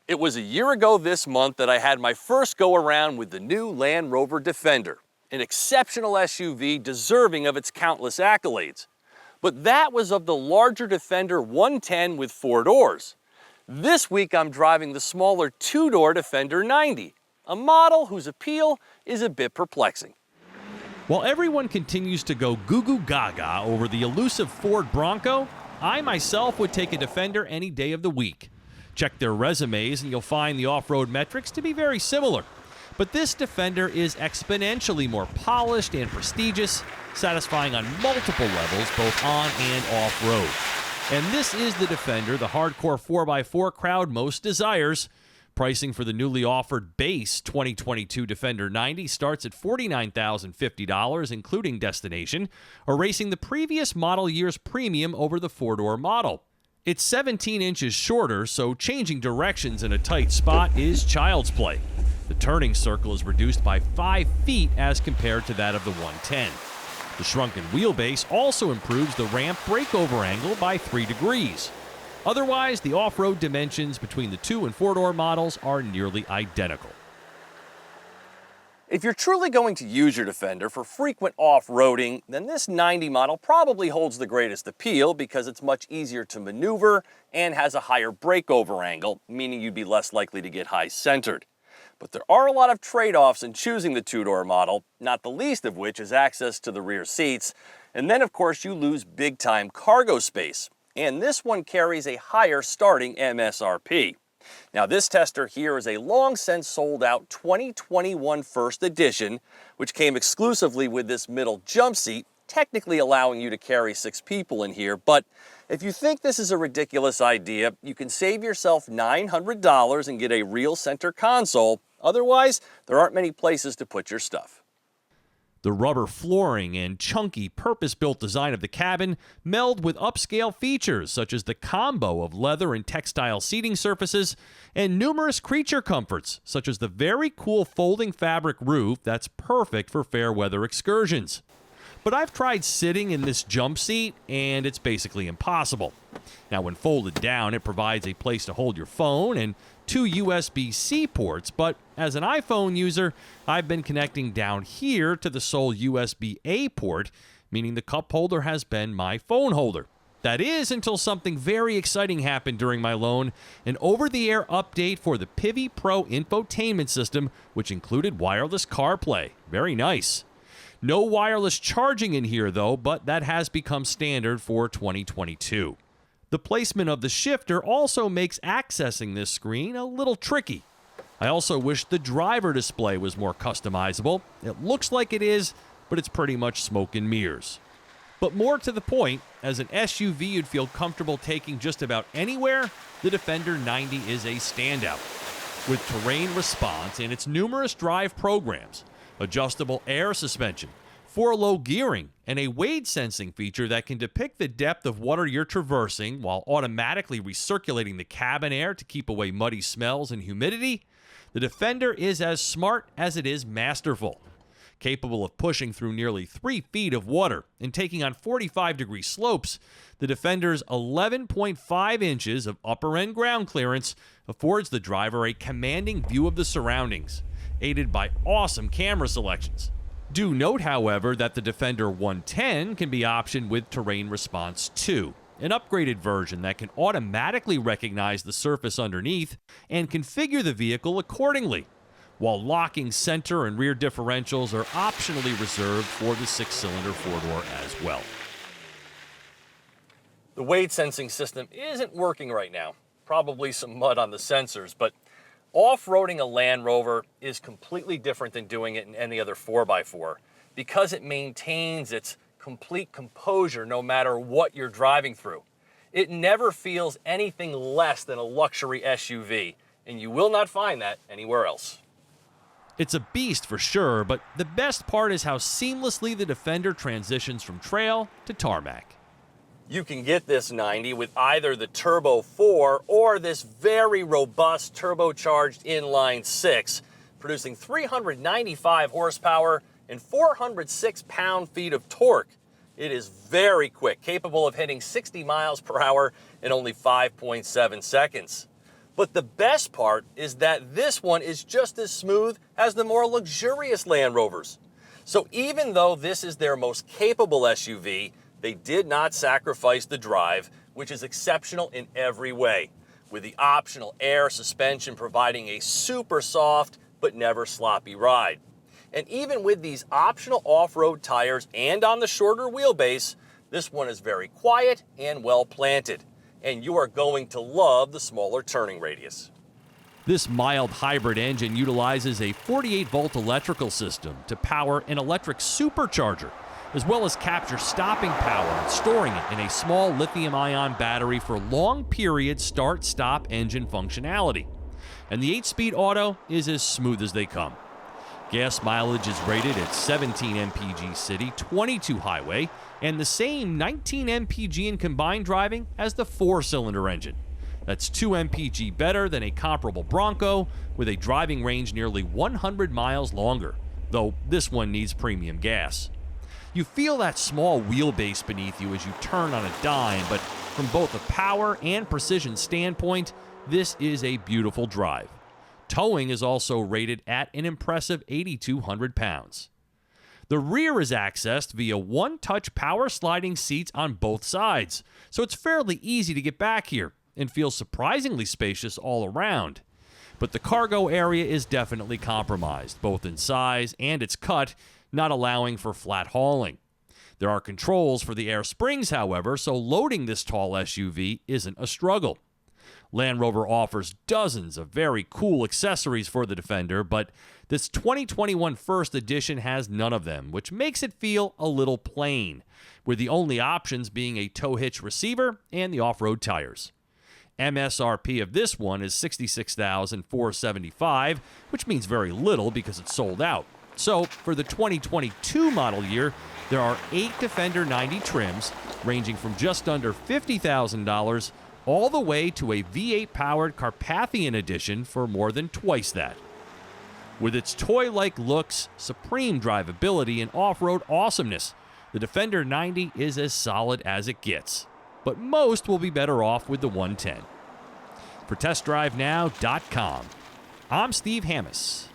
It was a year ago this month that I had my first go around with the new Land Rover Defender, an exceptional SUV deserving of its countless accolades. But that was of the larger Defender 110 with 4 doors. This week I'm driving the smaller 2-door Defender 90, a model whose appeal is a bit perplexing. While everyone continues to go goo-goo gaga over the elusive Ford Bronco, I myself would take a Defender any day of the week. Check their resumes and you'll find the off-road metrics to be very similar. But this Defender is exponentially more polished and prestigious, satisfying on multiple levels, both on and off-road. And this is the Defender the hardcore 4x4 crowd most desires. Pricing for the newly offered base 2022 Defender 90 starts at $49,050, including destination, erasing the previous model year's premium over the 4-door model. It's 17 inches shorter, so changing directions in a tight spot is child's play. The turning circle is reduced by 5 feet as compared to that of the 110. The shrunken wheelbase also improves the ramp breakover angle by 3 degrees. Otherwise, the off-road dimensions between the 2- and 4-door models are nearly identical. If you're truly going to use your Defender for frequent off-roading, then this 90 model probably holds the greatest appeal because it's much easier to maneuver and has a higher breakover angle, meaning you'd be less likely to get high-centered. But there are a lot of trade-offs in choosing the 2-door model, not the least of which is access to the rear seats. And then, of course, you lose big-time cargo space. And this one carries a higher starting MSRP. Now, this tester here is a long since sold out 2021 first edition, which came exclusively with this middle jump seat, technically allowing you to carry 6 people in here. But if you think this is a ridiculous idea, you can save yourself $900 and get a real center console. Otherwise, there aren't many places to put your stuff. The rubber flooring and chunky, purpose-built design of the cabin meld with upscale features such as the combo of leather and textile seating surfaces and numerous creature comforts such as the very cool folding fabric roof that's perfect for fair weather excursions. But I've tried sitting in this jump seat and it's basically impossible. Now, when folded down, it provides a place to hold your phone and 2 USB-C ports, but as an iPhone user, I've been connecting down here to the sole USB-A port, meaning the cup holder has been my phone holder. That is until something very exciting happened during my loan, an over-the-air update for the Pivi Pro infotainment system, which included wireless CarPlay. Very nice. No wireless charging in here though, but that has become standard for 2022. The placement of the shifter also makes accessing this screen a little tricky. I also wish the driver display was more customizable. It looks like it is, but it's pretty much smoke and mirrors. But more to the point, as an SUV you'd feel comfortable taking just about anywhere, the Defender 90 is a standout. With terrain response and its numerous drive programs, adjustable air suspension, 4-low gearing, and a weight sensing feature that can depict the depth of water you're traversing while automatically recirculating the cabin air to keep away muddy smells and humidity, the Defender is as smart as it is masterful. Capable of pushing through nearly 3 feet of water and taking on 45-degree slopes, the Defender's 11.5 inches of upper-end ground clearance affords the driver a commanding view of the surroundings, aided by awesome camera selections. Do note, however, that the Defender 110 can be optioned with Terrain Response 2, an upgraded version that can automatically recognize the surface underneath and configure the vehicle accordingly, while locking center and rear differentials are optionally reserved for the 6-cylinder 4-door as well. The weight sensing system isn't working right now. Probably some mud on the sensors, but off-roading a Land Rover is completely different than doing it in any other 4x4 because it maintains its complete composure no matter what you're driving through. It never feels anything less than a luxury SUV, and you will not find that anywhere else. It's a beast for sure, but the best part is how seamlessly the Defender transitions from trail to tarmac. You can get this 90 with either the Turbo 4 or this very robust turbocharged inline 6, producing 395 horsepower and 406 pound-feet of torque. It is very quick, capable of hitting 60 miles per hour in only 5.7 seconds. But the best part is that this one is just as smooth as the more luxurious Land Rovers. So even though this is their most capable SUV, they did not sacrifice the drive, which is exceptional in every way, with the optional air suspension providing a super soft but never sloppy ride. And even with these optional off-road tires and on the shorter wheelbase, this one is very quiet and well planted, and you are going to love the smaller turning radius. This mild hybrid engine utilizes a 48-volt electrical system to power an electric supercharger, as well as capture stopping power and storing it in a small lithium-ion battery for long-period start-stop engine functionality. And the 8-speed auto is as smooth as they come. Gas mileage is rated at 17 mpg city, 22 highway, and the same 19 mpg in combined driving as the 4-cylinder engine. That's 2 mpg better than a comparable Bronco, with a driving range nearly 100 miles longer, though this one needs premium gas. You feel that small wheelbase beneath you as you turn on a dime, but from both a power and precision standpoint, this is a beautiful drive. Towing is also rated at an impressive 8,200 pounds. The rear is accessed via one-touch power sliding seats on both sides, so it's fairly easy to get back here and feels surprisingly spacious all around. But the cargo area is definitely compromised, both in size and its cut, not allowing for flat hauling. There are controls for the air springs, however, so loading this tall SUV isn't a struggle. Land Rover offers dozens of very cool accessories for the Defender, but this 2021 First Edition has none of them, which makes it feel a little plain, with the only options being a tow hitch receiver and the off-road tires. MSRP of this one is $66,475, which means very little because it's sold out. So, for the 2022 model year, there are 8 Defender 90 trims, ranging from just under $50,000 all the way to a V8-powered Carpathian edition for more than twice that. With its toy-like looks, supreme drivability, and off-road awesomeness, the Defender 90 is as solid as it gets. But most will be better off with the 110. For TestDriveNow.com, I'm Steve Hammis.